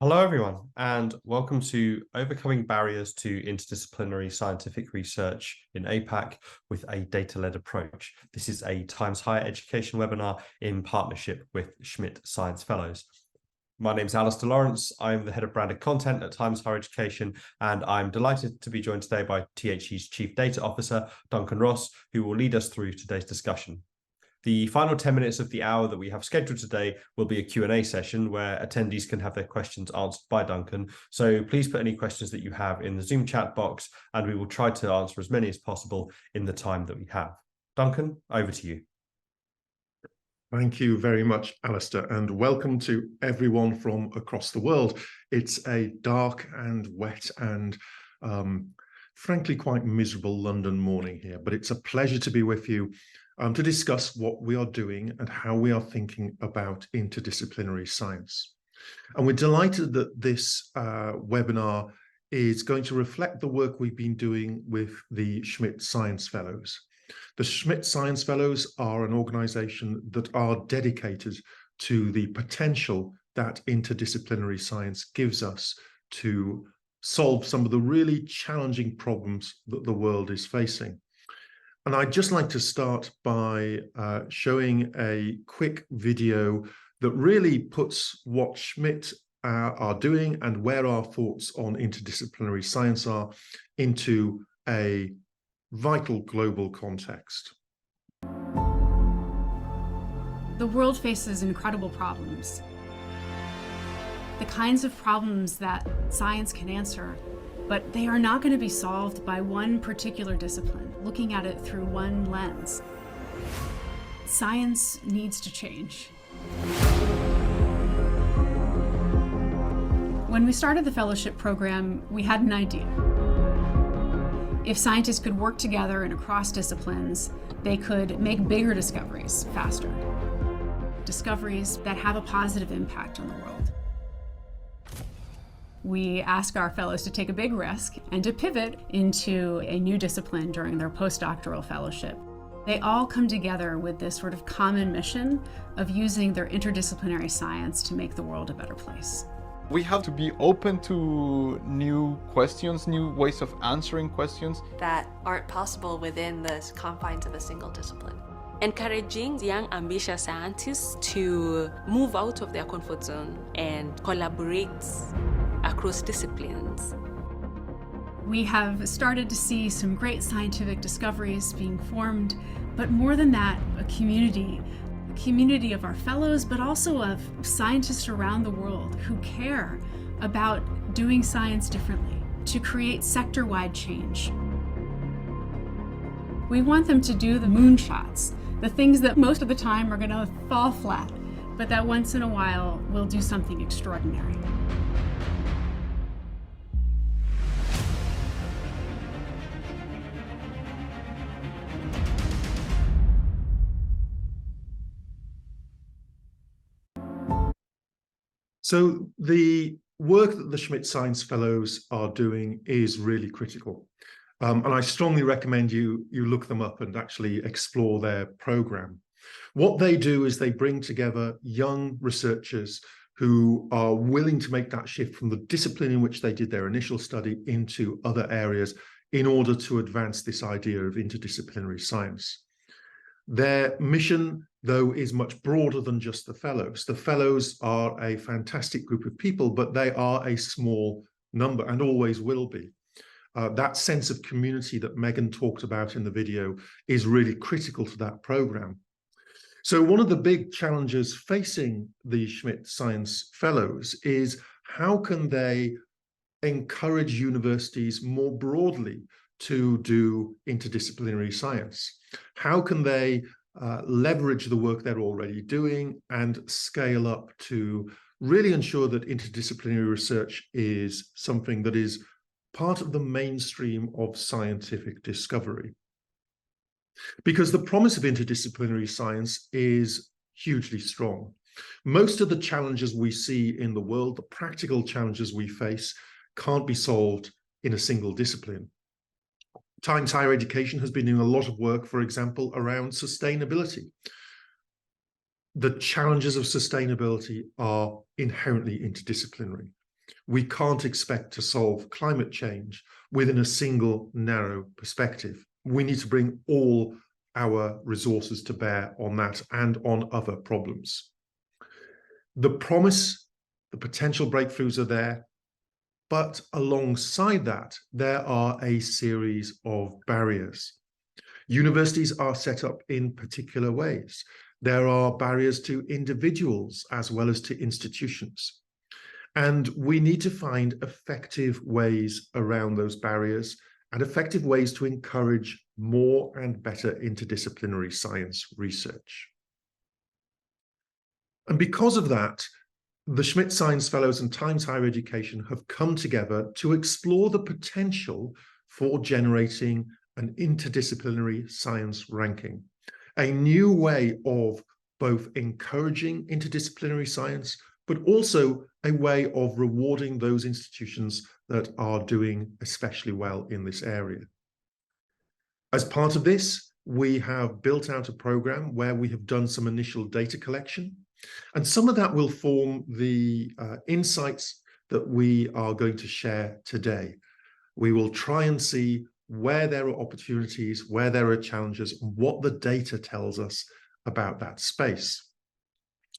Hello, everyone, and welcome to Overcoming Barriers to Interdisciplinary Scientific Research in APAC with a Data-Led Approach. This is a Times Higher Education webinar in partnership with Schmidt Science Fellows. My name is Alistair Lawrence. I'm the Head of Branded Content at Times Higher Education, and I'm delighted to be joined today by THE's Chief Data Officer, Duncan Ross, who will lead us through today's discussion. The final 10 minutes of the hour that we have scheduled today will be a Q&A session where attendees can have their questions answered by Duncan. So please put any questions that you have in the Zoom chat box, and we will try to answer as many as possible in the time that we have. Duncan, over to you. Thank you very much, Alistair, and welcome to everyone from across the world. It's a dark and wet and frankly quite miserable London morning here, but it's a pleasure to be with you to discuss what we are doing and how we are thinking about interdisciplinary science. And we're delighted that this webinar is going to reflect the work we've been doing with the Schmidt Science Fellows. The Schmidt Science Fellows are an organization that are dedicated to the potential that interdisciplinary science gives us to solve some of the really challenging problems that the world is facing. And I'd just like to start by showing a quick video that really puts what Schmidt are doing and where our thoughts on interdisciplinary science are into a vital global context. The world faces incredible problems. The kinds of problems that science can answer, but they are not going to be solved by one particular discipline, looking at it through one lens. Science needs to change. When we started the fellowship program, we had an idea. If scientists could work together and across disciplines, they could make bigger discoveries faster. Discoveries that have a positive impact on the world. We ask our fellows to take a big risk and to pivot into a new discipline during their postdoctoral fellowship. They all come together with this sort of common mission of using their interdisciplinary science to make the world a better place. We have to be open to new questions, new ways of answering questions that aren't possible within the confines of a single discipline. Encouraging young ambitious scientists to move out of their comfort zone and collaborate across disciplines. We have started to see some great scientific discoveries being formed, but more than that, a community of our fellows, but also of scientists around the world who care about doing science differently to create sector-wide change. We want them to do the moonshots, the things that most of the time are going to fall flat, but that once in a while will do something extraordinary. So the work that the Schmidt Science Fellows are doing is really critical. And I strongly recommend you look them up and actually explore their program. What they do is they bring together young researchers who are willing to make that shift from the discipline in which they did their initial study into other areas in order to advance this idea of interdisciplinary science. Their mission, though, is much broader than just the fellows. The fellows are a fantastic group of people, but they are a small number and always will be. That sense of community that Megan talked about in the video is really critical to that program. So one of the big challenges facing the Schmidt Science Fellows is how can they encourage universities more broadly to do interdisciplinary science? How can they leverage the work they're already doing and scale up to really ensure that interdisciplinary research is something that is part of the mainstream of scientific discovery? Because the promise of interdisciplinary science is hugely strong. Most of the challenges we see in the world, the practical challenges we face, can't be solved in a single discipline. Times Higher Education has been doing a lot of work, for example, around sustainability. The challenges of sustainability are inherently interdisciplinary. We can't expect to solve climate change within a single narrow perspective. We need to bring all our resources to bear on that and on other problems. The promise, the potential breakthroughs are there, but alongside that, there are a series of barriers. Universities are set up in particular ways. There are barriers to individuals as well as to institutions. And we need to find effective ways around those barriers and effective ways to encourage more and better interdisciplinary science research. And because of that, the Schmidt Science Fellows and Times Higher Education have come together to explore the potential for generating an interdisciplinary science ranking, a new way of both encouraging interdisciplinary science, but also a way of rewarding those institutions that are doing especially well in this area. As part of this, we have built out a program where we have done some initial data collection, and some of that will form the insights that we are going to share today. We will try and see where there are opportunities, where there are challenges, and what the data tells us about that space.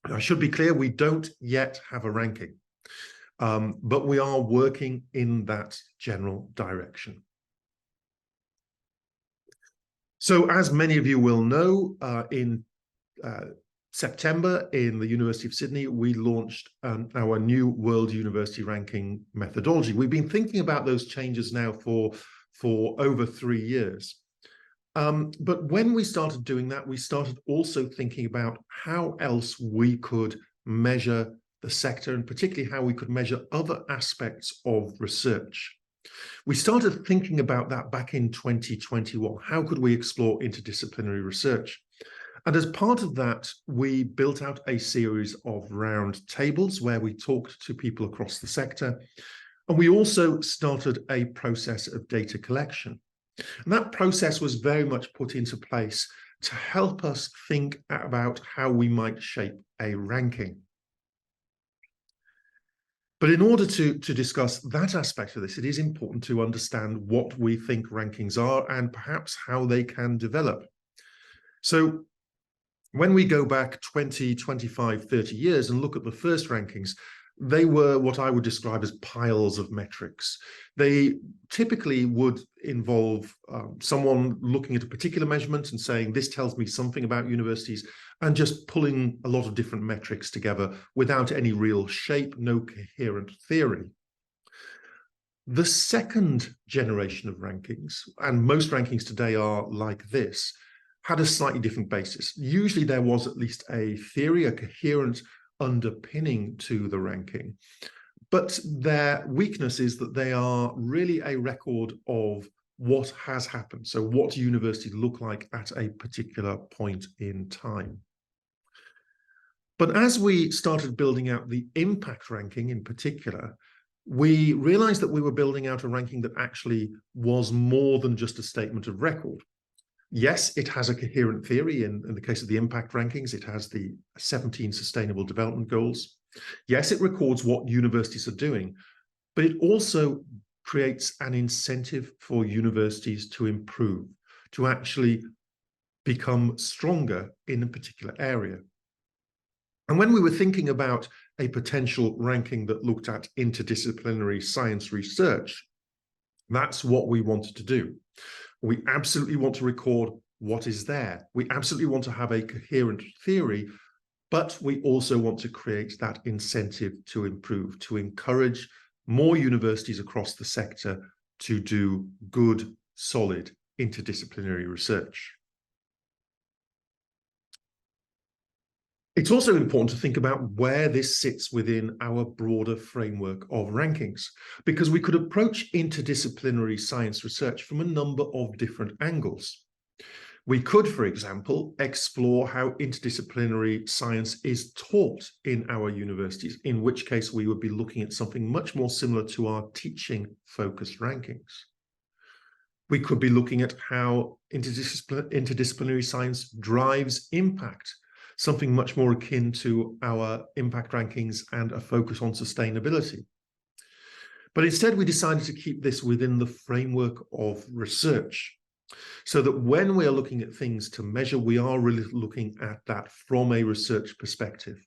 I should be clear, we don't yet have a ranking, but we are working in that general direction. So as many of you will know, in September in the University of Sydney, we launched our new World University Ranking methodology. We've been thinking about those changes now for over 3 years. But when we started doing that, we started also thinking about how else we could measure the sector, and particularly how we could measure other aspects of research. We started thinking about that back in 2021. How could we explore interdisciplinary research? And as part of that, we built out a series of round tables where we talked to people across the sector. And we also started a process of data collection. And that process was very much put into place to help us think about how we might shape a ranking. But in order to discuss that aspect of this, it is important to understand what we think rankings are and perhaps how they can develop. So when we go back 20, 25, 30 years and look at the first rankings, they were what I would describe as piles of metrics. They typically would involve someone looking at a particular measurement and saying, this tells me something about universities, and just pulling a lot of different metrics together without any real shape, no coherent theory. The second generation of rankings, and most rankings today are like this, had a slightly different basis. Usually there was at least a theory, a coherent underpinning to the ranking, but their weakness is that they are really a record of what has happened. So what universities look like at a particular point in time. But as we started building out the impact ranking in particular, we realized that we were building out a ranking that actually was more than just a statement of record. Yes, it has a coherent theory. In the case of the impact rankings, it has the 17 Sustainable Development Goals. Yes, it records what universities are doing, but it also creates an incentive for universities to improve, to actually become stronger in a particular area. And when we were thinking about a potential ranking that looked at interdisciplinary science research, that's what we wanted to do. We absolutely want to record what is there. We absolutely want to have a coherent theory, but we also want to create that incentive to improve, to encourage more universities across the sector to do good, solid, interdisciplinary research. It's also important to think about where this sits within our broader framework of rankings, because we could approach interdisciplinary science research from a number of different angles. We could, for example, explore how interdisciplinary science is taught in our universities, in which case we would be looking at something much more similar to our teaching-focused rankings. We could be looking at how interdisciplinary science drives impact, something much more akin to our impact rankings and a focus on sustainability. But instead, we decided to keep this within the framework of research, so that when we are looking at things to measure, we are really looking at that from a research perspective.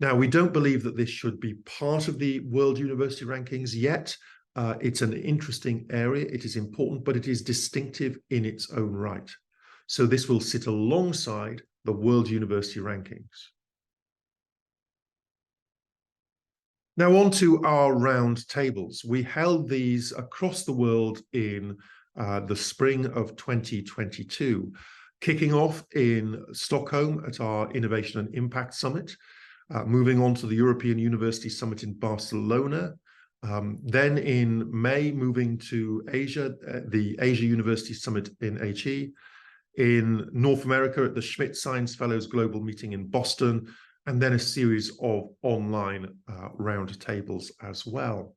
Now, we don't believe that this should be part of the World University Rankings yet. It's an interesting area. It is important, but it is distinctive in its own right. So this will sit alongside the World University Rankings. Now on to our round tables. We held these across the world in the spring of 2022, kicking off in Stockholm at our Innovation and Impact Summit, moving on to the European University Summit in Barcelona, then in May, moving to Asia, the Asia University Summit in HE, in North America at the Schmidt Science Fellows Global Meeting in Boston, and then a series of online roundtables as well.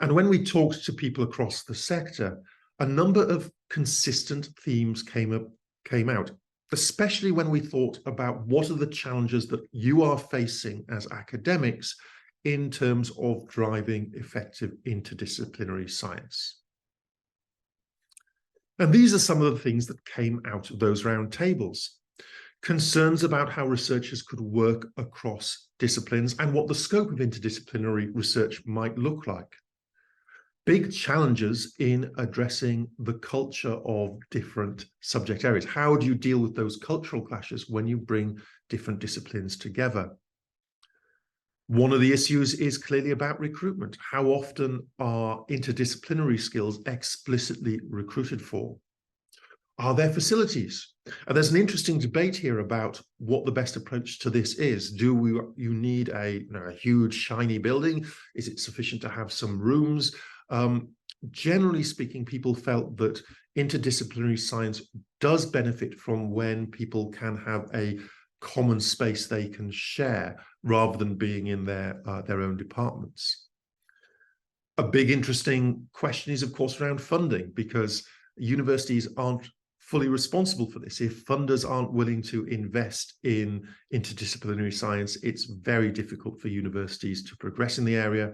And when we talked to people across the sector, a number of consistent themes came out, especially when we thought about what are the challenges that you are facing as academics in terms of driving effective interdisciplinary science. And these are some of the things that came out of those roundtables. Concerns about how researchers could work across disciplines and what the scope of interdisciplinary research might look like. Big challenges in addressing the culture of different subject areas. How do you deal with those cultural clashes when you bring different disciplines together? One of the issues is clearly about recruitment. How often are interdisciplinary skills explicitly recruited for? Are there facilities? And there's an interesting debate here about what the best approach to this is. Do you need a huge, shiny building? Is it sufficient to have some rooms? Generally speaking, people felt that interdisciplinary science does benefit from when people can have a common space they can share rather than being in their own departments. A big interesting question is, of course, around funding, because universities aren't fully responsible for this. If funders aren't willing to invest in interdisciplinary science, it's very difficult for universities to progress in the area.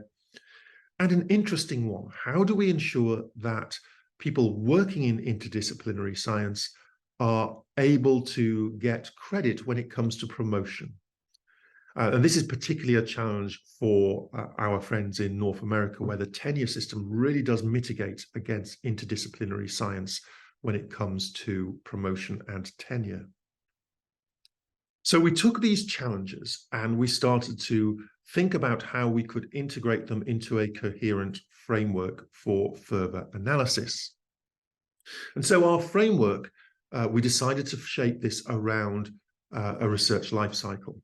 And an interesting one, how do we ensure that people working in interdisciplinary science are able to get credit when it comes to promotion? And this is particularly a challenge for our friends in North America, where the tenure system really does mitigate against interdisciplinary science when it comes to promotion and tenure. So we took these challenges and we started to think about how we could integrate them into a coherent framework for further analysis. And so our framework, we decided to shape this around a research life cycle.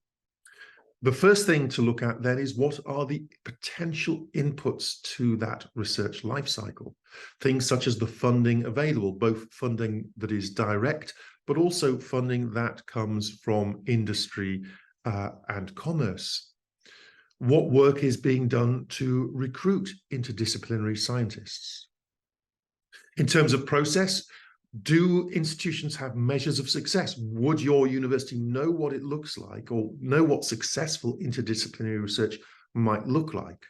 The first thing to look at then is, what are the potential inputs to that research life cycle? Things such as the funding available, both funding that is direct, but also funding that comes from industry and commerce. What work is being done to recruit interdisciplinary scientists? In terms of process, do institutions have measures of success? Would your university know what it looks like, or know what successful interdisciplinary research might look like?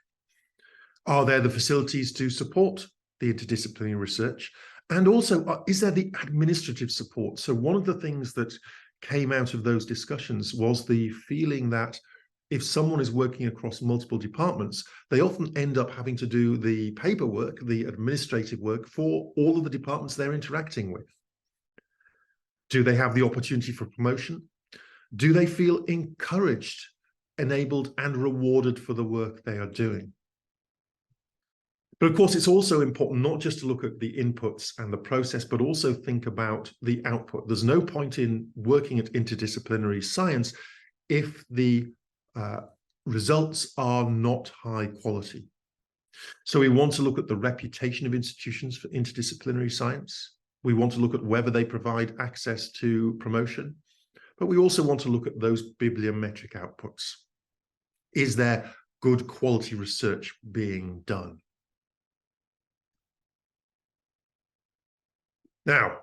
Are there the facilities to support the interdisciplinary research? And also, is there the administrative support? So one of the things that came out of those discussions was the feeling that if someone is working across multiple departments, they often end up having to do the paperwork, the administrative work for all of the departments they're interacting with. Do they have the opportunity for promotion? Do they feel encouraged, enabled, and rewarded for the work they are doing? But of course, it's also important not just to look at the inputs and the process, but also think about the output. There's no point in working at interdisciplinary science if the results are not high quality. So we want to look at the reputation of institutions for interdisciplinary science. We want to look at whether they provide access to promotion, but we also want to look at those bibliometric outputs. Is there good quality research being done? Now,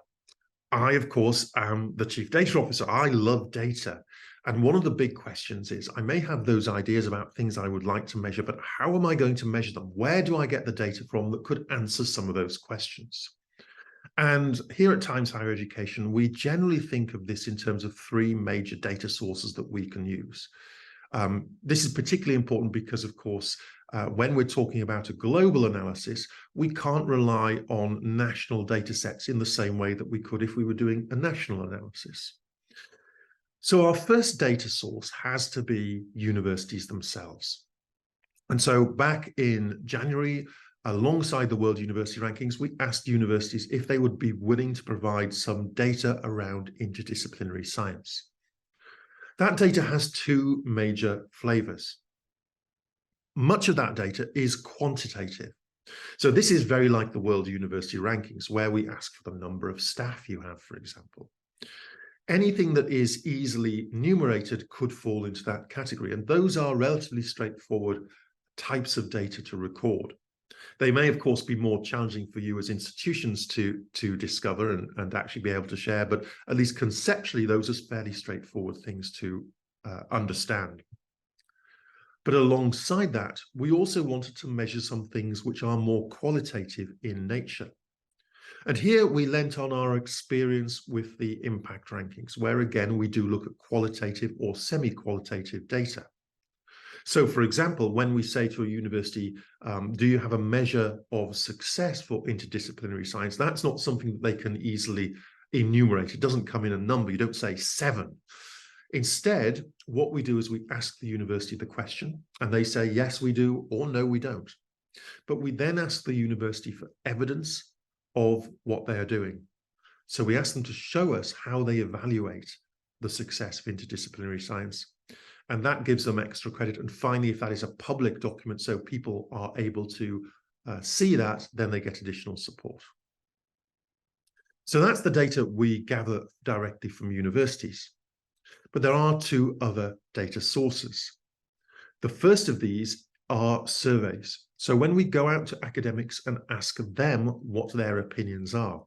I, of course, am the Chief Data Officer. I love data. And one of the big questions is, I may have those ideas about things I would like to measure, but how am I going to measure them? Where do I get the data from that could answer some of those questions? And here at Times Higher Education, we generally think of this in terms of three major data sources that we can use. This is particularly important because, of course, when we're talking about a global analysis, we can't rely on national data sets in the same way that we could if we were doing a national analysis. So our first data source has to be universities themselves. And so back in January, alongside the World University Rankings, we asked universities if they would be willing to provide some data around interdisciplinary science. That data has two major flavors. Much of that data is quantitative. So this is very like the World University Rankings, where we ask for the number of staff you have, for example. Anything that is easily enumerated could fall into that category, and those are relatively straightforward types of data to record. They may, of course, be more challenging for you as institutions to discover and actually be able to share, but at least conceptually, those are fairly straightforward things to understand. But alongside that, we also wanted to measure some things which are more qualitative in nature. And here we lent on our experience with the impact rankings, where again, we do look at qualitative or semi-qualitative data. So for example, when we say to a university, do you have a measure of success for interdisciplinary science? That's not something that they can easily enumerate. It doesn't come in a number. You don't say 7. Instead, what we do is we ask the university the question, and they say, yes, we do, or no, we don't. But we then ask the university for evidence of what they are doing. So we ask them to show us how they evaluate the success of interdisciplinary science. And that gives them extra credit. And finally, if that is a public document, so people are able to see that, then they get additional support. So that's the data we gather directly from universities. But there are two other data sources. The first of these are surveys. So when we go out to academics and ask them what their opinions are.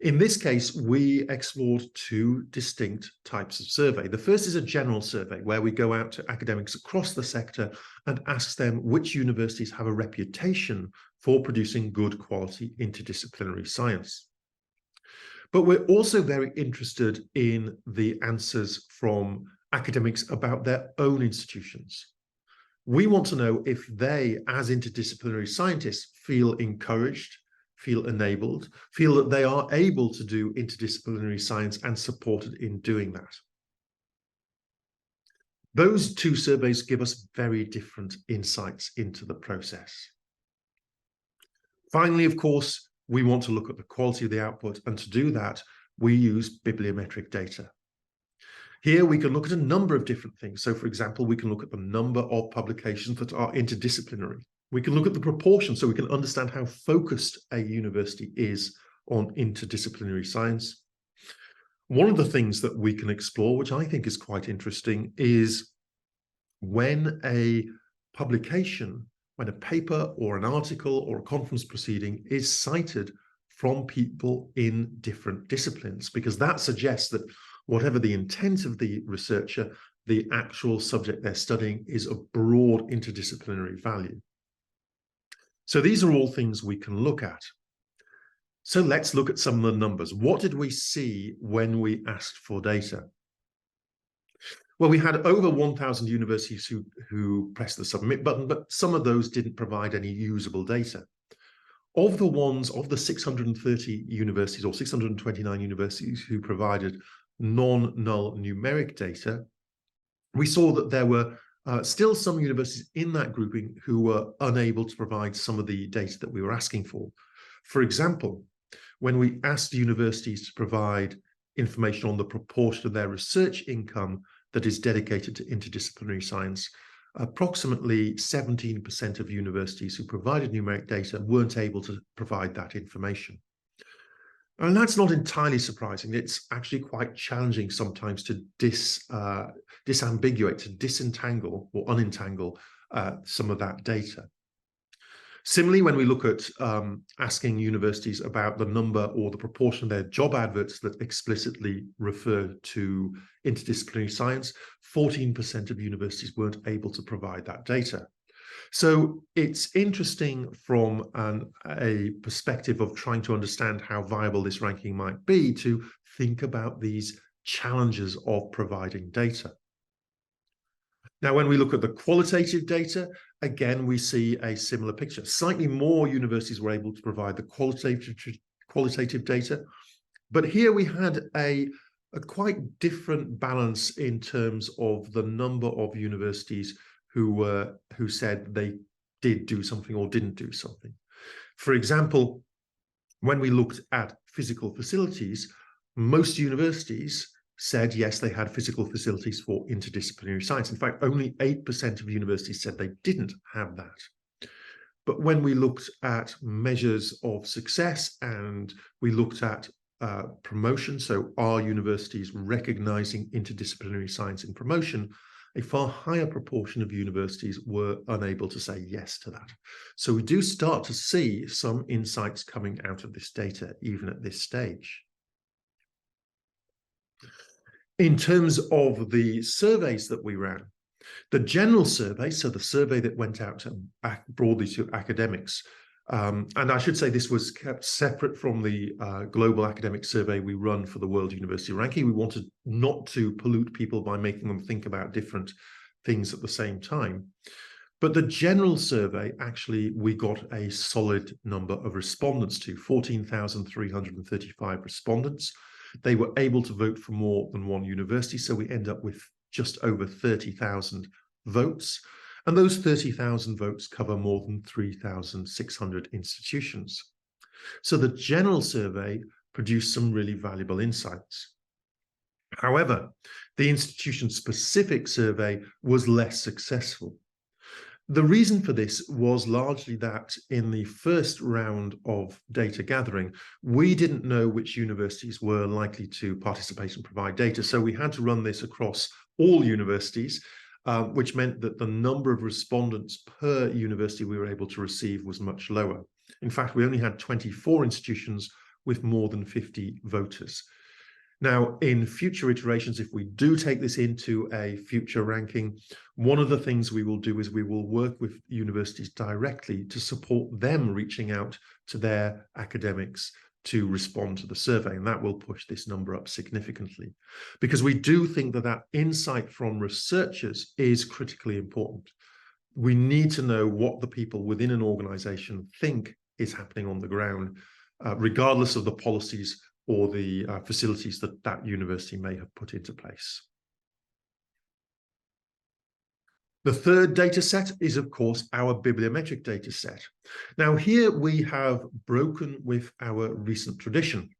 In this case, we explored two distinct types of survey. The first is a general survey where we go out to academics across the sector and ask them which universities have a reputation for producing good quality interdisciplinary science. But we're also very interested in the answers from academics about their own institutions. We want to know if they, as interdisciplinary scientists, feel encouraged, feel enabled, feel that they are able to do interdisciplinary science and supported in doing that. Those two surveys give us very different insights into the process. Finally, of course, we want to look at the quality of the output, and to do that, we use bibliometric data. Here we can look at a number of different things. So for example, we can look at the number of publications that are interdisciplinary. We can look at the proportion so we can understand how focused a university is on interdisciplinary science. One of the things that we can explore, which I think is quite interesting, is when a publication, when a paper or an article or a conference proceeding is cited from people in different disciplines, because that suggests that whatever the intent of the researcher, the actual subject they're studying is of broad interdisciplinary value. So these are all things we can look at. So let's look at some of the numbers. What did we see when we asked for data? Well, we had over 1,000 universities who pressed the submit button, but some of those didn't provide any usable data. Of the 630 universities or 629 universities who provided non-null numeric data, we saw that there were still some universities in that grouping who were unable to provide some of the data that we were asking for. For example, when we asked universities to provide information on the proportion of their research income that is dedicated to interdisciplinary science, approximately 17% of universities who provided numeric data weren't able to provide that information. And that's not entirely surprising. It's actually quite challenging sometimes to disambiguate, to disentangle or unentangle some of that data. Similarly, when we look at asking universities about the number or the proportion of their job adverts that explicitly refer to interdisciplinary science, 14% of universities weren't able to provide that data. So it's interesting from a perspective of trying to understand how viable this ranking might be to think about these challenges of providing data. Now, when we look at the qualitative data, again, we see a similar picture. Slightly more universities were able to provide the qualitative data, but here we had a quite different balance in terms of the number of universities who said they did do something or didn't do something. For example, when we looked at physical facilities, most universities said yes, they had physical facilities for interdisciplinary science. In fact, only 8% of universities said they didn't have that. But when we looked at measures of success and we looked at promotion, so are universities recognizing interdisciplinary science in promotion, a far higher proportion of universities were unable to say yes to that. So we do start to see some insights coming out of this data, even at this stage. In terms of the surveys that we ran, the general survey, so the survey that went out broadly to academics, and I should say this was kept separate from the global academic survey we run for the World University Ranking. We wanted not to pollute people by making them think about different things at the same time. But the general survey, actually, we got a solid number of respondents to, 14,335 respondents. They were able to vote for more than one university, so we end up with just over 30,000 votes. And those 30,000 votes cover more than 3,600 institutions. So the general survey produced some really valuable insights. However, the institution-specific survey was less successful. The reason for this was largely that in the first round of data gathering, we didn't know which universities were likely to participate and provide data. So we had to run this across all universities, which meant that the number of respondents per university we were able to receive was much lower. In fact, we only had 24 institutions with more than 50 voters. Now, in future iterations, if we do take this into a future ranking, one of the things we will do is we will work with universities directly to support them reaching out to their academics to respond to the survey, and that will push this number up significantly, because we do think that that insight from researchers is critically important. We need to know what the people within an organization think is happening on the ground, regardless of the policies or the facilities that that university may have put into place. The third data set is, of course, our bibliometric data set. Now, here we have broken with our recent tradition.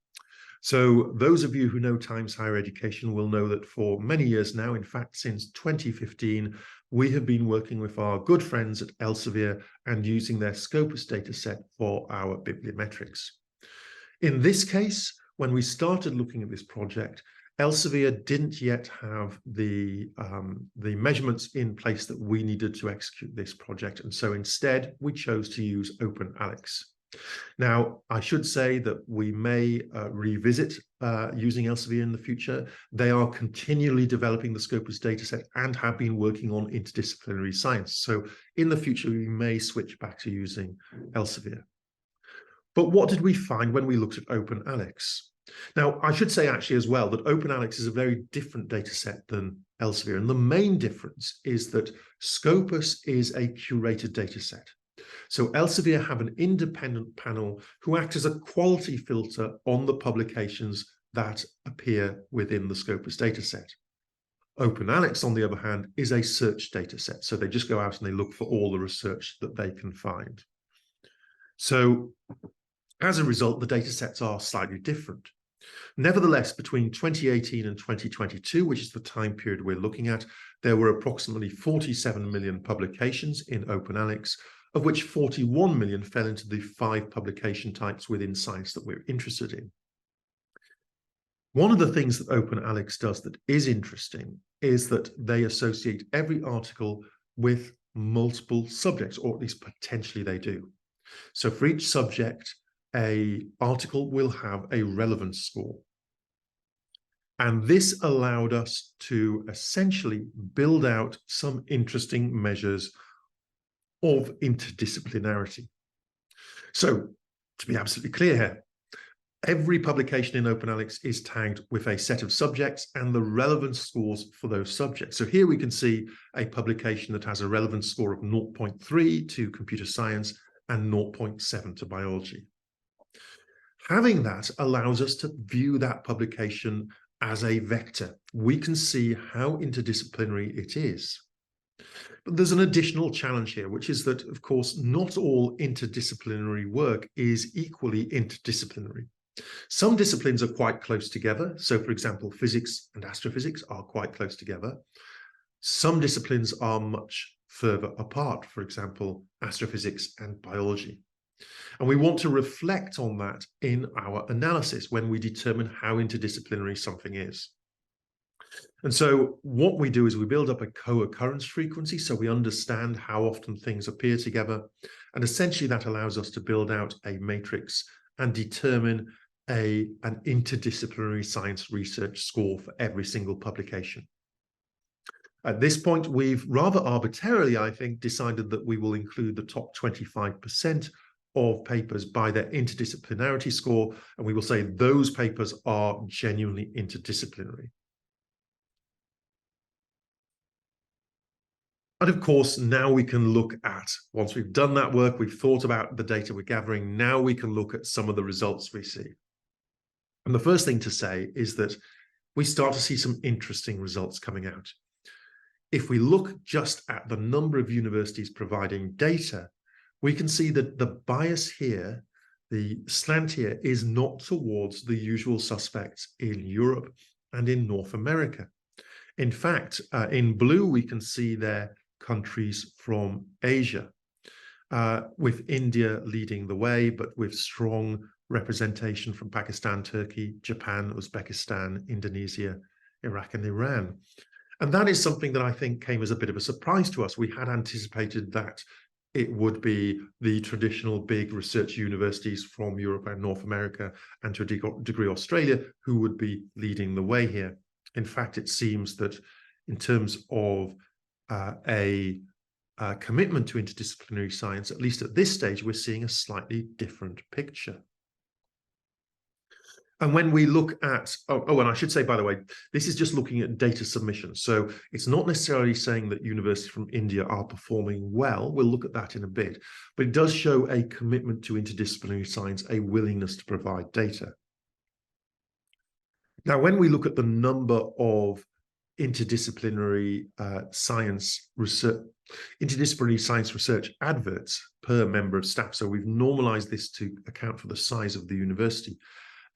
So those of you who know Times Higher Education will know that for many years now, in fact, since 2015, we have been working with our good friends at Elsevier and using their Scopus data set for our bibliometrics. In this case, when we started looking at this project, Elsevier didn't yet have the measurements in place that we needed to execute this project. And so instead, we chose to use OpenAlex. Now, I should say that we may revisit using Elsevier in the future. They are continually developing the Scopus dataset and have been working on interdisciplinary science. So in the future, we may switch back to using Elsevier. But what did we find when we looked at OpenAlex? Now, I should say actually as well that OpenAlex is a very different data set than Elsevier. And the main difference is that Scopus is a curated data set. So Elsevier have an independent panel who act as a quality filter on the publications that appear within the Scopus data set. OpenAlex, on the other hand, is a search data set. So they just go out and they look for all the research that they can find. So as a result, the data sets are slightly different. Nevertheless, between 2018 and 2022, which is the time period we're looking at, there were approximately 47 million publications in OpenAlex, of which 41 million fell into the 5 publication types within science that we're interested in. One of the things that OpenAlex does that is interesting is that they associate every article with multiple subjects, or at least potentially they do. So for each subject, an article will have a relevance score. And this allowed us to essentially build out some interesting measures of interdisciplinarity. So to be absolutely clear here, every publication in OpenAlex is tagged with a set of subjects and the relevance scores for those subjects. So here we can see a publication that has a relevance score of 0.3 to computer science and 0.7 to biology. Having that allows us to view that publication as a vector. We can see how interdisciplinary it is. But there's an additional challenge here, which is that, of course, not all interdisciplinary work is equally interdisciplinary. Some disciplines are quite close together. So, for example, physics and astrophysics are quite close together. Some disciplines are much further apart, for example, astrophysics and biology. And we want to reflect on that in our analysis when we determine how interdisciplinary something is. And so what we do is we build up a co-occurrence frequency, so we understand how often things appear together. And essentially that allows us to build out a matrix and determine an interdisciplinary science research score for every single publication. At this point, we've rather arbitrarily, I think, decided that we will include the top 25% of papers by their interdisciplinarity score, and we will say those papers are genuinely interdisciplinary. And of course, now we can look at, once we've done that work, we've thought about the data we're gathering, now we can look at some of the results we see. And the first thing to say is that we start to see some interesting results coming out. If we look just at the number of universities providing data, we can see that the bias here, the slant here, is not towards the usual suspects in Europe and in North America. In fact, in blue, we can see there countries from Asia, with India leading the way, but with strong representation from Pakistan, Turkey, Japan, Uzbekistan, Indonesia, Iraq, and Iran. And that is something that I think came as a bit of a surprise to us. We had anticipated that it would be the traditional big research universities from Europe and North America, and to a degree Australia, who would be leading the way here. In fact, it seems that in terms of a commitment to interdisciplinary science, at least at this stage, we're seeing a slightly different picture. And when we look at, and I should say, by the way, this is just looking at data submissions. So it's not necessarily saying that universities from India are performing well. We'll look at that in a bit. But it does show a commitment to interdisciplinary science, a willingness to provide data. Now, when we look at the number of interdisciplinary science research adverts per member of staff, so we've normalized this to account for the size of the university.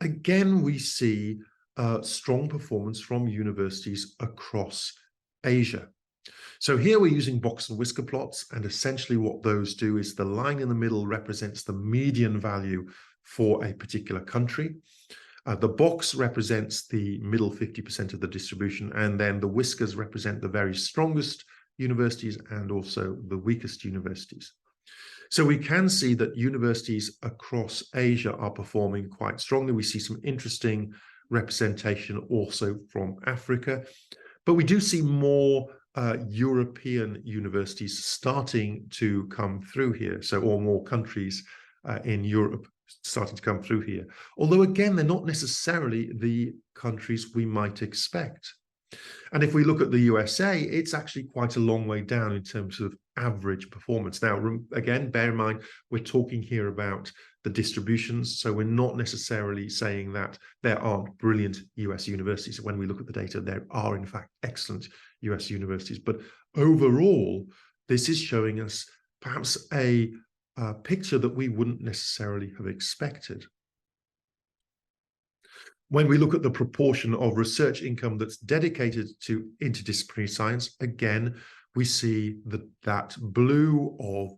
Again, we see strong performance from universities across Asia. So here we're using box and whisker plots, and essentially what those do is the line in the middle represents the median value for a particular country. The box represents the middle 50% of the distribution, and then the whiskers represent the very strongest universities and also the weakest universities. So we can see that universities across Asia are performing quite strongly. We see some interesting representation also from Africa, but we do see more European universities starting to come through here. So, or more countries in Europe starting to come through here. Although again, they're not necessarily the countries we might expect. And if we look at the USA, it's actually quite a long way down in terms of average performance. Now, again, bear in mind, we're talking here about the distributions. So we're not necessarily saying that there aren't brilliant US universities. When we look at the data, there are in fact excellent US universities. But overall, this is showing us perhaps a picture that we wouldn't necessarily have expected. When we look at the proportion of research income that's dedicated to interdisciplinary science, again, we see that blue of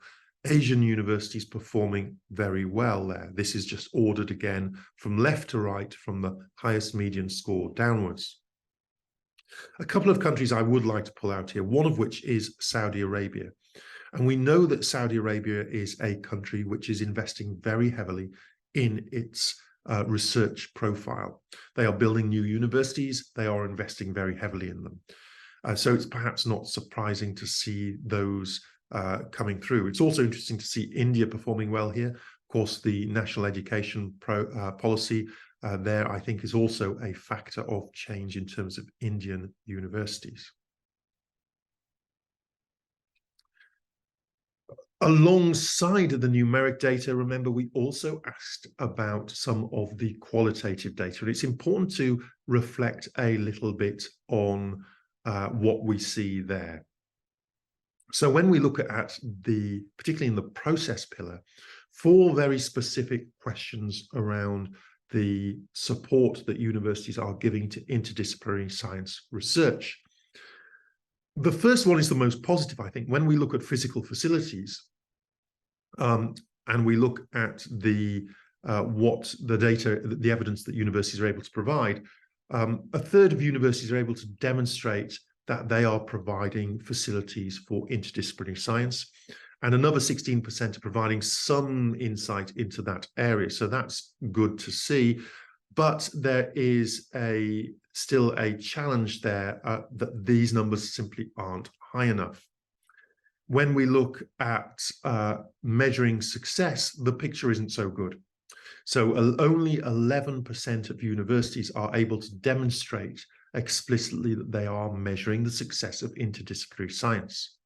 Asian universities performing very well there. This is just ordered again from left to right, from the highest median score downwards. A couple of countries I would like to pull out here, one of which is Saudi Arabia. And we know that Saudi Arabia is a country which is investing very heavily in its research profile. They are building new universities. They are investing very heavily in them. So it's perhaps not surprising to see those coming through. It's also interesting to see India performing well here. Of course, the national education policy there, I think, is also a factor of change in terms of Indian universities. Alongside the numeric data, remember, we also asked about some of the qualitative data. And it's important to reflect a little bit on what we see there. So when we look at particularly in the process pillar, 4 very specific questions around the support that universities are giving to interdisciplinary science research. The first one is the most positive, I think. When we look at physical facilities, and we look at what the data, the evidence that universities are able to provide, 1/3 of universities are able to demonstrate that they are providing facilities for interdisciplinary science, and another 16% are providing some insight into that area. So that's good to see. But there is still a challenge there that these numbers simply aren't high enough. When we look at measuring success, the picture isn't so good. So only 11% of universities are able to demonstrate explicitly that they are measuring the success of interdisciplinary science.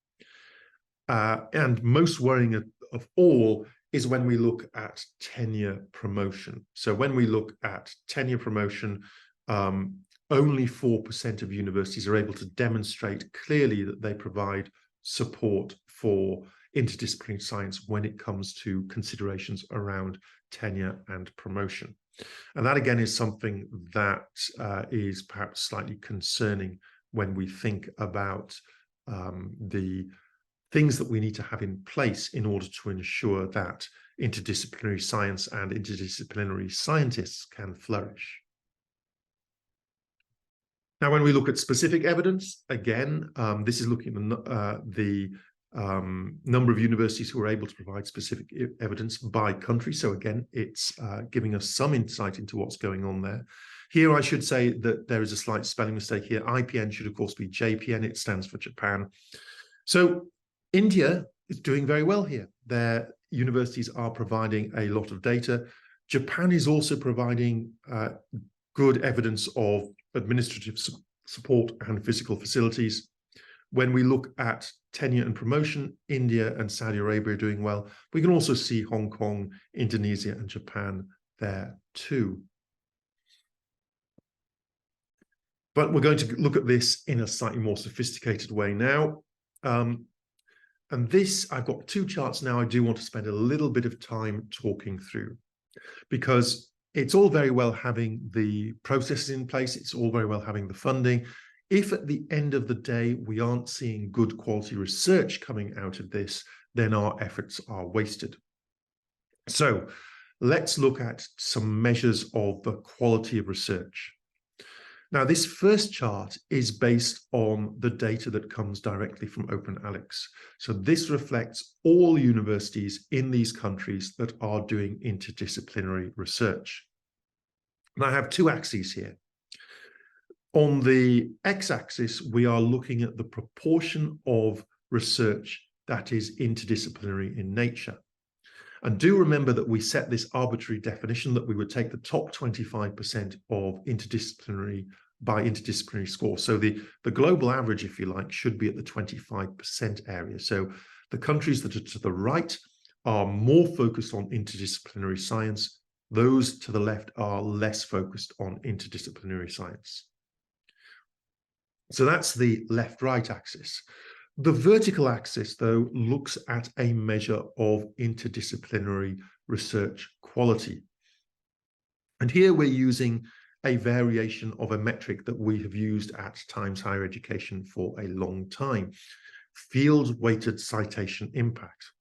And most worrying of all is when we look at tenure promotion. So when we look at tenure promotion, only 4% of universities are able to demonstrate clearly that they provide support for interdisciplinary science when it comes to considerations around tenure and promotion. And that, again, is something that is perhaps slightly concerning when we think about the things that we need to have in place in order to ensure that interdisciplinary science and interdisciplinary scientists can flourish. Now, when we look at specific evidence, again, this is looking at the number of universities who are able to provide specific evidence by country. So again, it's giving us some insight into what's going on there. Here, I should say that there is a slight spelling mistake here. IPN should, of course, be JPN. It stands for Japan. So India is doing very well here. Their universities are providing a lot of data. Japan is also providing good evidence of administrative support and physical facilities. When we look at tenure and promotion, India and Saudi Arabia are doing well. We can also see Hong Kong, Indonesia, and Japan there too. But we're going to look at this in a slightly more sophisticated way now. And this, I've got 2 charts now I do want to spend a little bit of time talking through, because it's all very well having the processes in place. It's all very well having the funding. If at the end of the day, we aren't seeing good quality research coming out of this, then our efforts are wasted. So let's look at some measures of the quality of research. Now, this first chart is based on the data that comes directly from OpenAlex. So this reflects all universities in these countries that are doing interdisciplinary research. And I have 2 axes here. On the x-axis, we are looking at the proportion of research that is interdisciplinary in nature. And do remember that we set this arbitrary definition that we would take the top 25% of interdisciplinary by interdisciplinary score. So the global average, if you like, should be at the 25% area. So the countries that are to the right are more focused on interdisciplinary science. Those to the left are less focused on interdisciplinary science. So that's the left-right axis. The vertical axis, though, looks at a measure of interdisciplinary research quality. And here we're using a variation of a metric that we have used at Times Higher Education for a long time, field-weighted citation impact.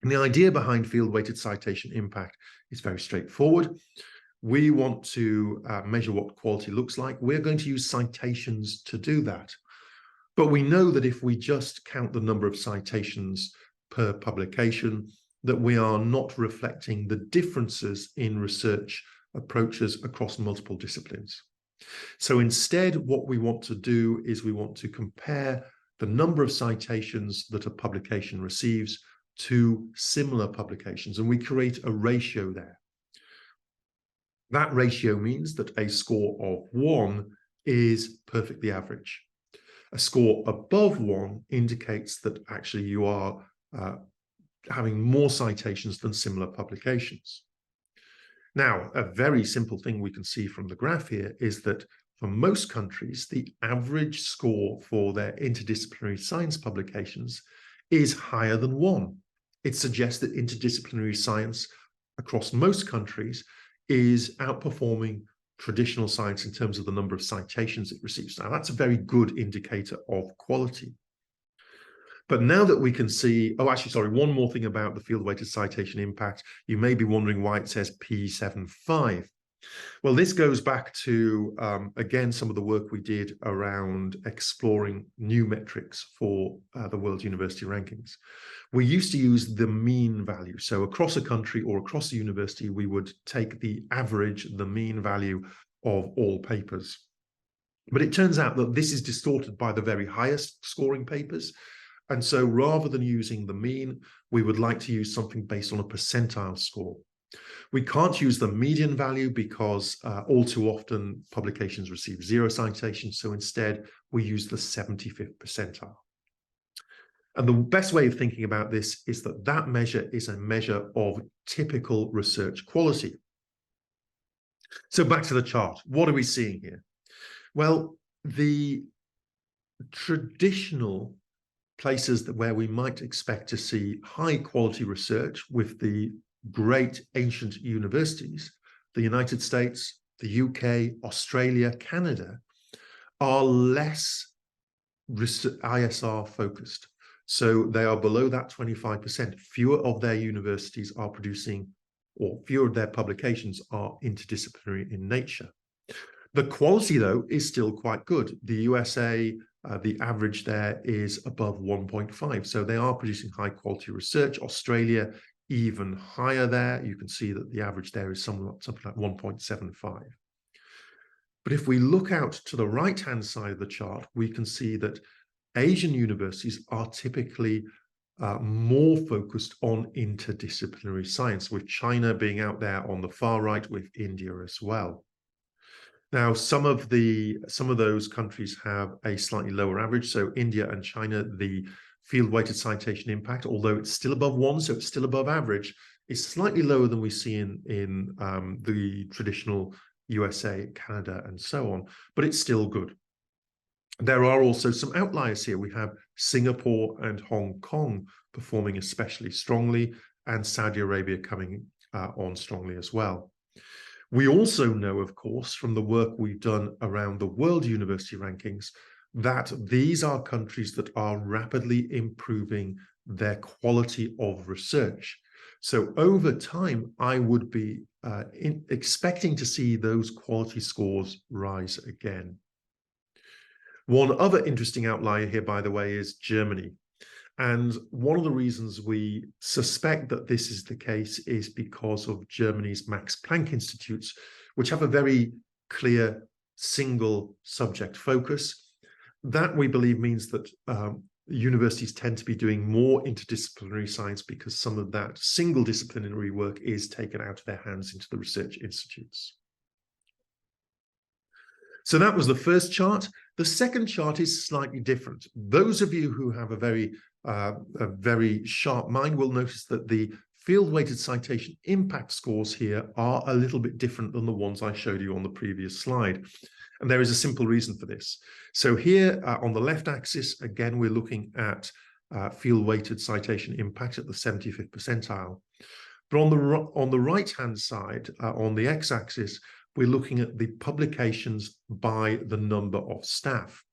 And the idea behind field-weighted citation impact is very straightforward. We want to measure what quality looks like. We're going to use citations to do that. But we know that if we just count the number of citations per publication, that we are not reflecting the differences in research approaches across multiple disciplines. So instead, what we want to do is we want to compare the number of citations that a publication receives to similar publications, and we create a ratio there. That ratio means that a score of 1 is perfectly average. A score above 1 indicates that actually you are having more citations than similar publications. Now, a very simple thing we can see from the graph here is that for most countries, the average score for their interdisciplinary science publications is higher than 1. It suggests that interdisciplinary science across most countries is outperforming traditional science in terms of the number of citations it receives. Now, that's a very good indicator of quality. But now that we can see, oh, actually, sorry, one more thing about the field-weighted citation impact. You may be wondering why it says P75. Well, this goes back to, again, some of the work we did around exploring new metrics for the World University Rankings. We used to use the mean value. So across a country or across a university, we would take the average, the mean value of all papers. But it turns out that this is distorted by the very highest scoring papers. And so rather than using the mean, we would like to use something based on a percentile score. We can't use the median value because all too often publications receive 0 citations. So instead, we use the 75th percentile. And the best way of thinking about this is that that measure is a measure of typical research quality. So back to the chart. What are we seeing here? Well, the traditional places where we might expect to see high quality research with the great ancient universities, the United States, the UK, Australia, Canada, are less ISR focused. So they are below that 25%. Fewer of their universities are producing, or fewer of their publications are interdisciplinary in nature. The quality, though, is still quite good. The USA, the average there is above 1.5. So they are producing high quality research. Australia, even higher there. You can see that the average there is something like 1.75. But if we look out to the right-hand side of the chart, we can see that Asian universities are typically more focused on interdisciplinary science, with China being out there on the far right, with India as well. Now, some of those countries have a slightly lower average. So India and China, the field-weighted citation impact, although it's still above 1, so it's still above average, is slightly lower than we see in the traditional USA, Canada, and so on, but it's still good. There are also some outliers here. We have Singapore and Hong Kong performing especially strongly, and Saudi Arabia coming on strongly as well. We also know, of course, from the work we've done around the World University Rankings, that these are countries that are rapidly improving their quality of research. So over time, I would be expecting to see those quality scores rise again. One other interesting outlier here, by the way, is Germany. And one of the reasons we suspect that this is the case is because of Germany's Max Planck Institutes, which have a very clear single subject focus. That, we believe, means that universities tend to be doing more interdisciplinary science because some of that single disciplinary work is taken out of their hands into the research institutes. So that was the first chart. The second chart is slightly different. Those of you who have a very sharp mind will notice that the field-weighted citation impact scores here are a little bit different than the ones I showed you on the previous slide. And there is a simple reason for this. So here on the left axis, again, we're looking at field-weighted citation impact at the 75th percentile. But on the right-hand side, on the x-axis, we're looking at the publications by the number of staff.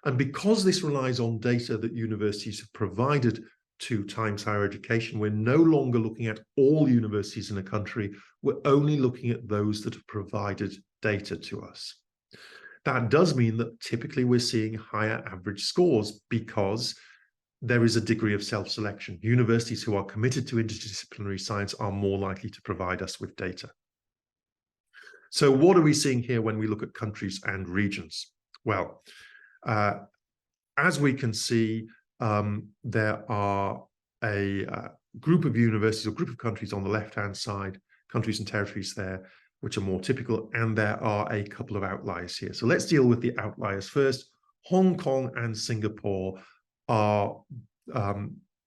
And because this relies on data that universities have provided to Times Higher Education, we're no longer looking at all universities in a country. We're only looking at those that have provided data to us. That does mean that typically we're seeing higher average scores because there is a degree of self-selection. Universities who are committed to interdisciplinary science are more likely to provide us with data. So what are we seeing here when we look at countries and regions? Well, as we can see, there are a group of universities or group of countries on the left-hand side, countries and territories there, which are more typical, and there are a couple of outliers here. So let's deal with the outliers first. Hong Kong and Singapore are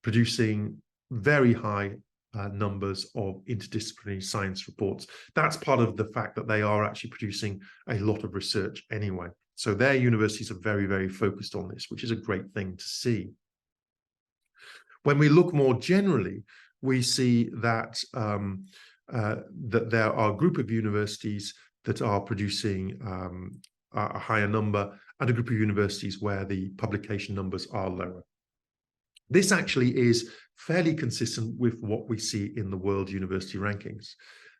producing very high numbers of interdisciplinary science reports. That's part of the fact that they are actually producing a lot of research anyway. So their universities are very, very focused on this, which is a great thing to see. When we look more generally, we see that that there are a group of universities that are producing a higher number and a group of universities where the publication numbers are lower. This actually is fairly consistent with what we see in the World University Rankings,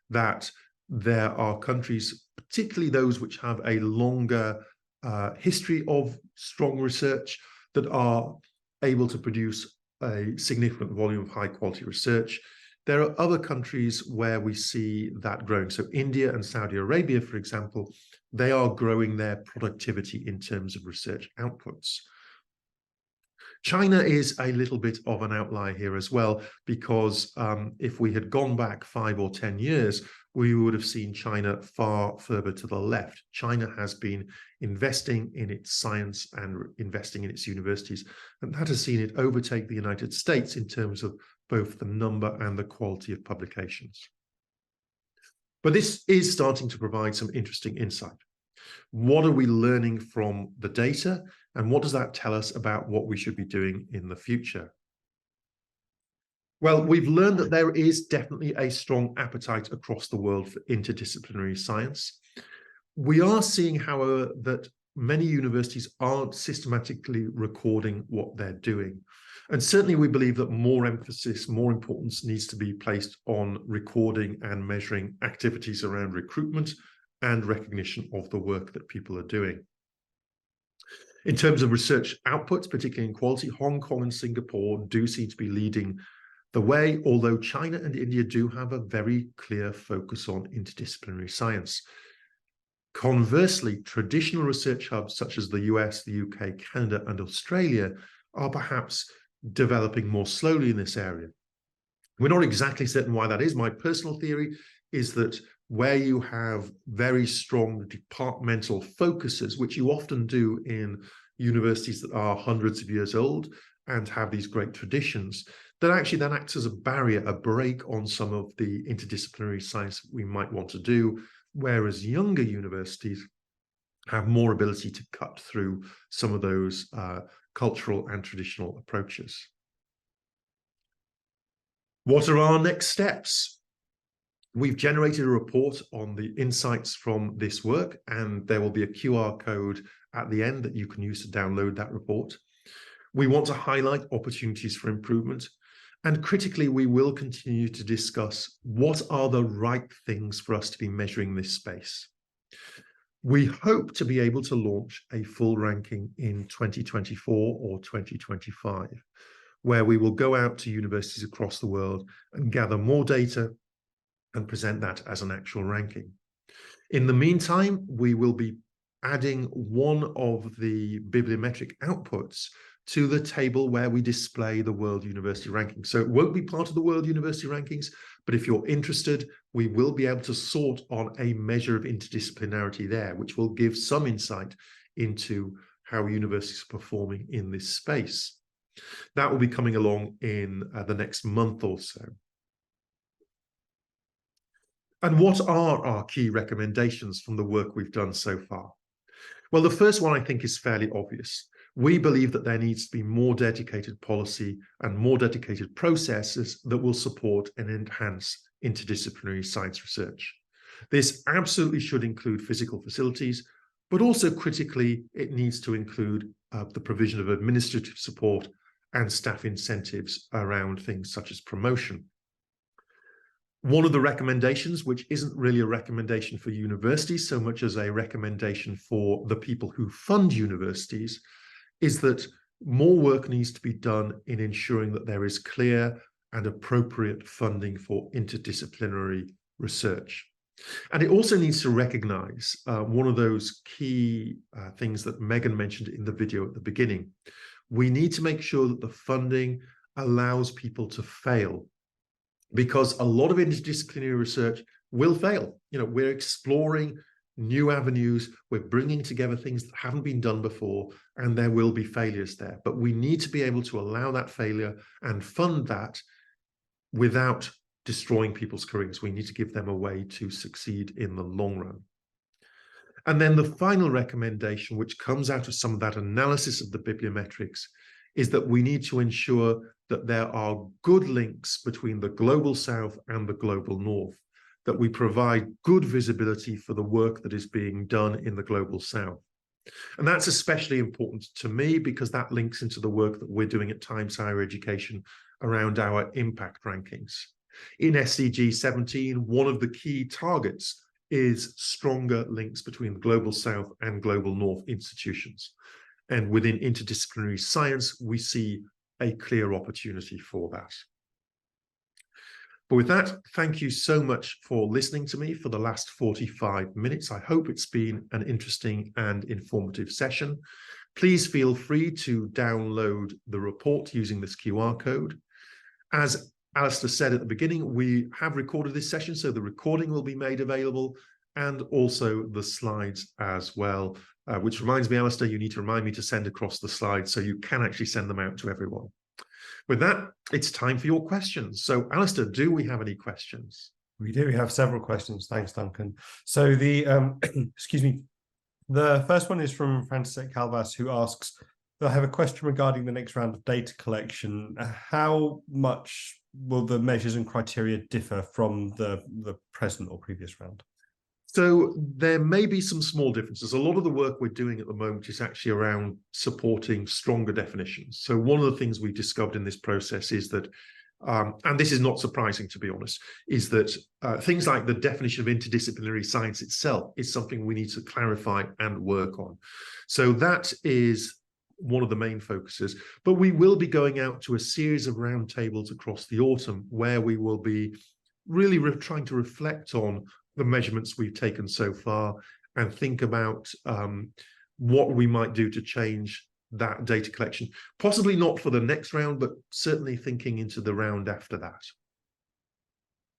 that there are countries, particularly those which have a longer history of strong research, that are able to produce a significant volume of high quality research. There are other countries where we see that growing. So India and Saudi Arabia, for example, they are growing their productivity in terms of research outputs. China is a little bit of an outlier here as well, because if we had gone back 5 or 10 years, we would have seen China far further to the left. China has been investing in its science and investing in its universities, and that has seen it overtake the United States in terms of both the number and the quality of publications. But this is starting to provide some interesting insight. What are we learning from the data, and what does that tell us about what we should be doing in the future? Well, we've learned that there is definitely a strong appetite across the world for interdisciplinary science. We are seeing, however, that many universities aren't systematically recording what they're doing. And certainly we believe that more emphasis, more importance needs to be placed on recording and measuring activities around recruitment and recognition of the work that people are doing. In terms of research outputs, particularly in quality, Hong Kong and Singapore do seem to be leading the way, although China and India do have a very clear focus on interdisciplinary science. Conversely, traditional research hubs such as the US, the UK, Canada, and Australia are perhaps developing more slowly in this area. We're not exactly certain why that is. My personal theory is that where you have very strong departmental focuses, which you often do in universities that are hundreds of years old and have these great traditions, that actually then acts as a barrier, a break on some of the interdisciplinary science we might want to do, whereas younger universities have more ability to cut through some of those cultural and traditional approaches. What are our next steps? We've generated a report on the insights from this work, and there will be a QR code at the end that you can use to download that report. We want to highlight opportunities for improvement, and critically, we will continue to discuss what are the right things for us to be measuring this space. We hope to be able to launch a full ranking in 2024 or 2025, where we will go out to universities across the world and gather more data and present that as an actual ranking. In the meantime, we will be adding one of the bibliometric outputs to the table where we display the World University Rankings. So it won't be part of the World University Rankings, but if you're interested, we will be able to sort on a measure of interdisciplinarity there, which will give some insight into how universities are performing in this space. That will be coming along in the next month or so. And what are our key recommendations from the work we've done so far? Well, the first one I think is fairly obvious. We believe that there needs to be more dedicated policy and more dedicated processes that will support and enhance interdisciplinary science research. This absolutely should include physical facilities, but also critically, it needs to include the provision of administrative support and staff incentives around things such as promotion. One of the recommendations, which isn't really a recommendation for universities so much as a recommendation for the people who fund universities, is that more work needs to be done in ensuring that there is clear and appropriate funding for interdisciplinary research. And it also needs to recognize one of those key things that Megan mentioned in the video at the beginning. We need to make sure that the funding allows people to fail, because a lot of interdisciplinary research will fail. We're exploring new avenues, we're bringing together things that haven't been done before, and there will be failures there. But we need to be able to allow that failure and fund that without destroying people's careers. We need to give them a way to succeed in the long run. And then the final recommendation, which comes out of some of that analysis of the bibliometrics, is that we need to ensure that there are good links between the global south and the global north, that we provide good visibility for the work that is being done in the global south. And that's especially important to me because that links into the work that we're doing at Times Higher Education around our impact rankings. In SDG 17, one of the key targets is stronger links between the global south and global north institutions. And within interdisciplinary science, we see a clear opportunity for that. But with that, thank you so much for listening to me for the last 45 minutes. I hope it's been an interesting and informative session. Please feel free to download the report using this QR code. As Alistair said at the beginning, we have recorded this session, so the recording will be made available, and also the slides as well, which reminds me, Alistair, you need to remind me to send across the slides so you can actually send them out to everyone. With that, it's time for your questions. So, Alistair, do we have any questions? We do. We have several questions. Thanks, Duncan. So the, excuse me, the first one is from Francisek Calvas, who asks, I have a question regarding the next round of data collection. How much will the measures and criteria differ from the present or previous round? So there may be some small differences. A lot of the work we're doing at the moment is actually around supporting stronger definitions. So one of the things we discovered in this process is that, and this is not surprising to be honest, is that things like the definition of interdisciplinary science itself is something we need to clarify and work on. So that is one of the main focuses, but we will be going out to a series of roundtables across the autumn where we will be really trying to reflect on the measurements we've taken so far and think about what we might do to change that data collection. Possibly not for the next round, but certainly thinking into the round after that.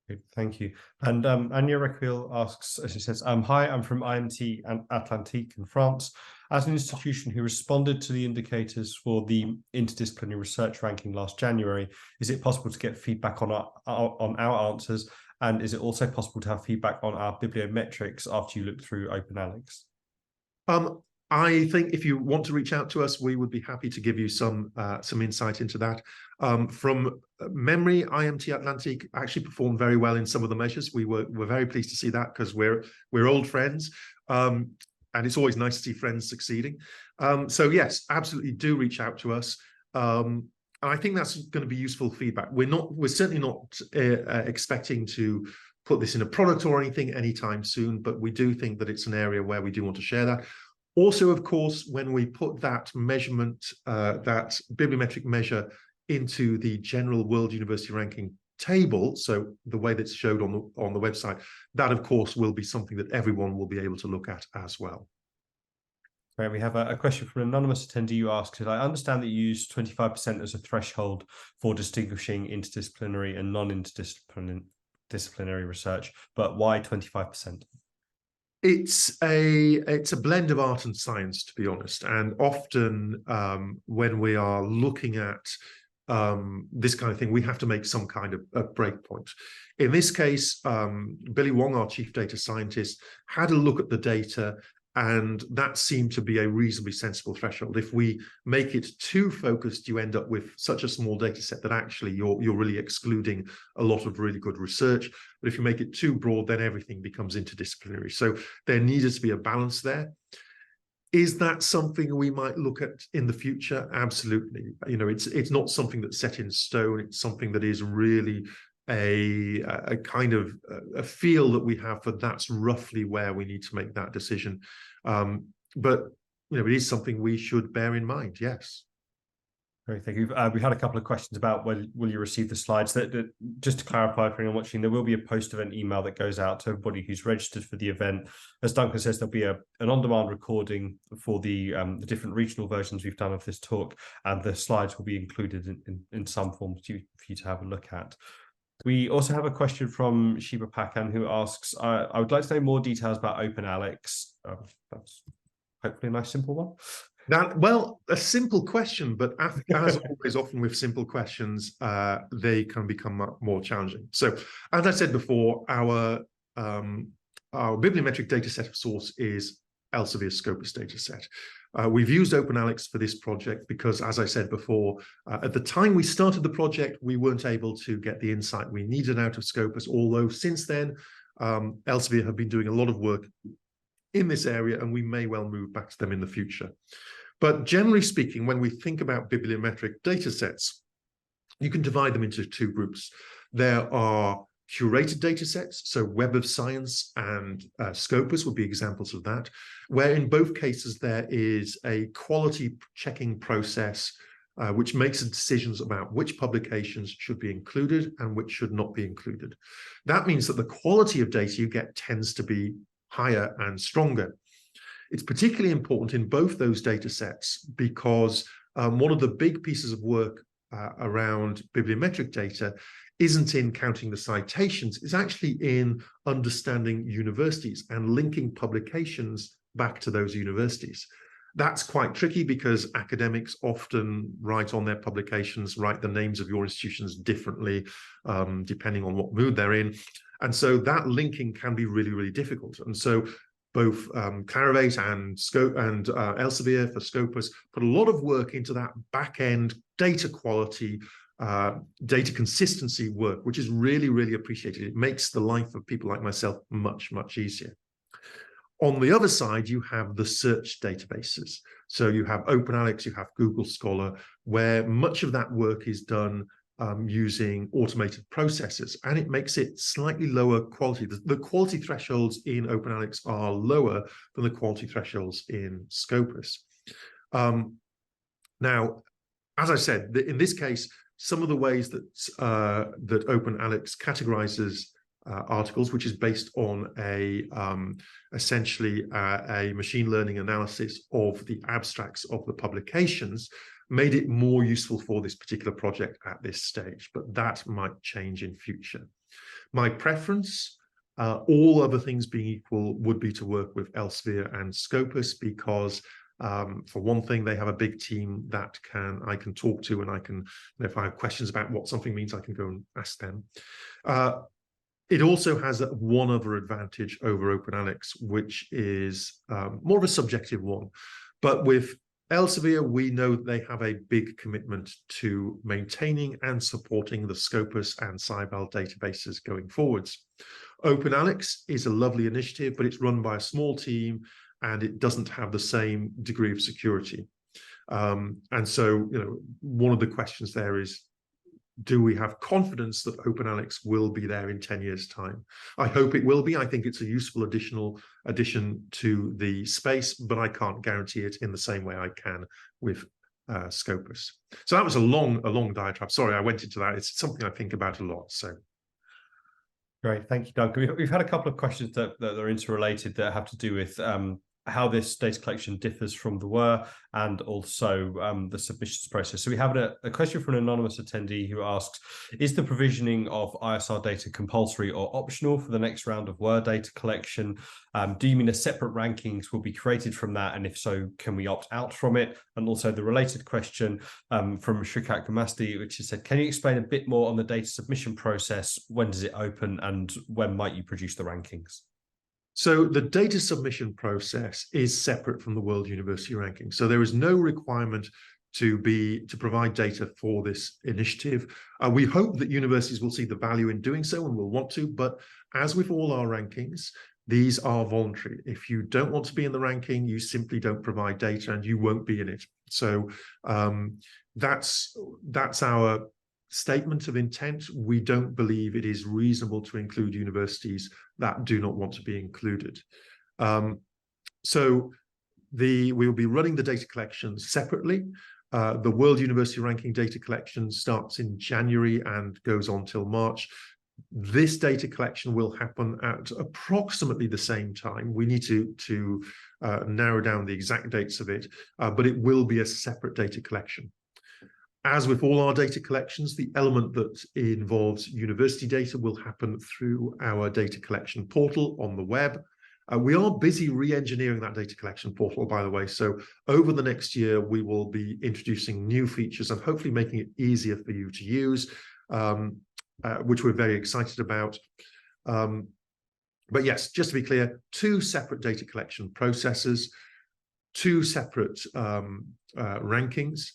Good, thank you. And Anya Requil asks, as she says, hi, I'm from IMT Atlantique in France. As an institution who responded to the indicators for the interdisciplinary research ranking last January, is it possible to get feedback on our answers? And is it also possible to have feedback on our bibliometrics after you look through OpenAlex? I think if you want to reach out to us, we would be happy to give you some insight into that. From memory, IMT Atlantique actually performed very well in some of the measures. We're very pleased to see that because we're old friends, and it's always nice to see friends succeeding. So yes, absolutely do reach out to us. And I think that's going to be useful feedback. We're certainly not expecting to put this in a product or anything anytime soon, but we do think that it's an area where we do want to share that. Also, of course, when we put that measurement, that bibliometric measure into the general World University Ranking table, so the way that's showed on the website, that of course will be something that everyone will be able to look at as well. Right, we have a question from an anonymous attendee who asks, I understand that you use 25% as a threshold for distinguishing interdisciplinary and non-interdisciplinary research, but why 25%? It's a blend of art and science, to be honest. And often when we are looking at this kind of thing, we have to make some kind of a break point. In this case, Billy Wong, our chief data scientist, had a look at the data, and that seemed to be a reasonably sensible threshold. If we make it too focused, you end up with such a small data set that actually you're really excluding a lot of really good research. But if you make it too broad, then everything becomes interdisciplinary. So there needed to be a balance there. Is that something we might look at in the future? Absolutely. You know, it's not something that's set in stone. It's something that is really a kind of a feel that we have for that's roughly where we need to make that decision. But it is something we should bear in mind. Yes. Great, thank you. We had a couple of questions about will you receive the slides. That just to clarify for anyone watching, there will be a post-event email that goes out to everybody who's registered for the event. As Duncan says, there'll be an on-demand recording for the different regional versions we've done of this talk, and the slides will be included in some form for you to have a look at. We also have a question from Shiba Pakan, who asks, I would like to know more details about OpenAlex. That's hopefully a nice, simple one. Well, a simple question, but as always, often with simple questions, they can become more challenging. So, as I said before, our bibliometric data set of source is Elsevier's Scopus data set. We've used OpenAlex for this project because, as I said before, at the time we started the project, we weren't able to get the insight we needed out of Scopus, although since then, Elsevier have been doing a lot of work in this area, and we may well move back to them in the future. But generally speaking, when we think about bibliometric data sets, you can divide them into two groups. There are curated data sets, so Web of Science and Scopus would be examples of that, where in both cases there is a quality checking process which makes decisions about which publications should be included and which should not be included. That means that the quality of data you get tends to be higher and stronger. It's particularly important in both those data sets because one of the big pieces of work around bibliometric data isn't in counting the citations, it's actually in understanding universities and linking publications back to those universities. That's quite tricky because academics often write on their publications, write the names of your institutions differently, depending on what mood they're in. And so that linking can be really, really difficult. And so both Clarivate and Elsevier for Scopus put a lot of work into that back-end data quality, data consistency work, which is really, really appreciated. It makes the life of people like myself much, much easier. On the other side, you have the search databases. So you have OpenAlex, you have Google Scholar, where much of that work is done using automated processes, and it makes it slightly lower quality. The quality thresholds in OpenAlex are lower than the quality thresholds in Scopus. Now, as I said, in this case, some of the ways that that OpenAlex categorizes articles, which is based on essentially a machine learning analysis of the abstracts of the publications, made it more useful for this particular project at this stage, but that might change in future. My preference, all other things being equal, would be to work with Elsevier and Scopus because for one thing, they have a big team that I can talk to, and I can, if I have questions about what something means, I can go and ask them. It also has one other advantage over OpenAlex, which is more of a subjective one. But with Elsevier, we know that they have a big commitment to maintaining and supporting the Scopus and SciVal databases going forwards. OpenAlex is a lovely initiative, but it's run by a small team and it doesn't have the same degree of security. And so, one of the questions there is, do we have confidence that OpenAlex will be there in 10 years' time? I hope it will be. I think it's a useful addition to the space, but I can't guarantee it in the same way I can with Scopus. So that was a long diatribe. Sorry, I went into that. It's something I think about a lot. So. Great, thank you, Doug. We've had a couple of questions that are interrelated that have to do with how this data collection differs from the WER and also the submissions process. So we have a question from an anonymous attendee who asks, is the provisioning of ISR data compulsory or optional for the next round of WER data collection? Do you mean a separate rankings will be created from that? And if so, can we opt out from it? And also the related question from Shrikant Gamasti, which has said, can you explain a bit more on the data submission process? When does it open and when might you produce the rankings? So the data submission process is separate from the World University Ranking. So there is no requirement to provide data for this initiative. We hope that universities will see the value in doing so and will want to, but as with all our rankings, these are voluntary. If you don't want to be in the ranking, you simply don't provide data and you won't be in it. So that's our statement of intent, we don't believe it is reasonable to include universities that do not want to be included. So we will be running the data collections separately. The World University Ranking data collection starts in January and goes on till March. This data collection will happen at approximately the same time. We need to narrow down the exact dates of it, but it will be a separate data collection. As with all our data collections, the element that involves university data will happen through our data collection portal on the web. We are busy re-engineering that data collection portal, by the way. So over the next year, we will be introducing new features and hopefully making it easier for you to use, which we're very excited about. But yes, just to be clear, 2 separate data collection processes, 2 separate rankings,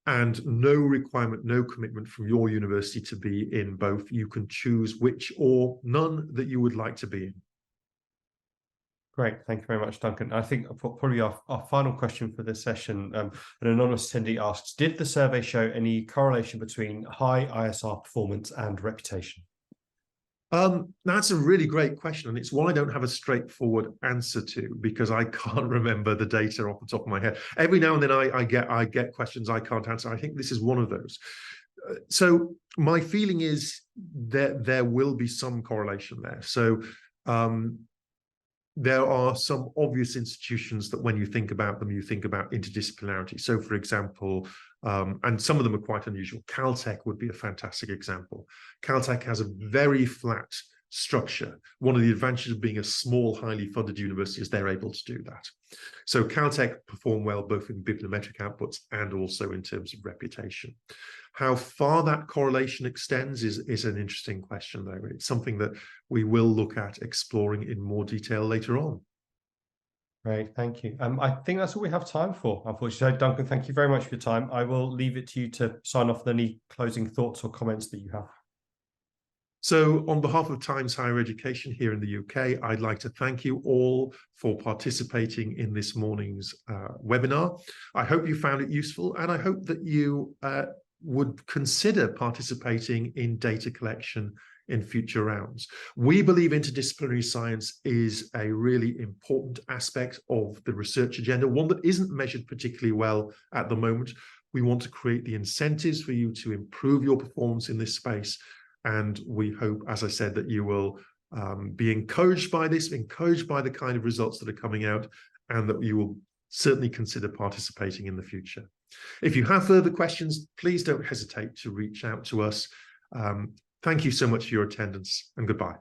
and no requirement, no commitment from your university to be in both. You can choose which or none that you would like to be in. Great, thank you very much, Duncan. I think probably our final question for this session, an anonymous attendee asks, did the survey show any correlation between high ISR performance and reputation? That's a really great question, and it's one I don't have a straightforward answer to because I can't remember the data off the top of my head. Every now and then I get questions I can't answer. I think this is one of those. So my feeling is that there will be some correlation there. So there are some obvious institutions that when you think about them, you think about interdisciplinarity. So for example, and some of them are quite unusual. Caltech would be a fantastic example. Caltech has a very flat structure. One of the advantages of being a small, highly funded university is they're able to do that. So Caltech perform well both in bibliometric outputs and also in terms of reputation. How far that correlation extends is an interesting question, though. It's something that we will look at exploring in more detail later on. Great, thank you. I think that's all we have time for, unfortunately. So, Duncan, thank you very much for your time. I will leave it to you to sign off with any closing thoughts or comments that you have. So on behalf of Times Higher Education here in the UK, I'd like to thank you all for participating in this morning's webinar. I hope you found it useful, and I hope that you would consider participating in data collection in future rounds. We believe interdisciplinary science is a really important aspect of the research agenda, one that isn't measured particularly well at the moment. We want to create the incentives for you to improve your performance in this space. And we hope, as I said, that you will be encouraged by this, encouraged by the kind of results that are coming out, and that you will certainly consider participating in the future. If you have further questions, please don't hesitate to reach out to us. Thank you so much for your attendance, and goodbye.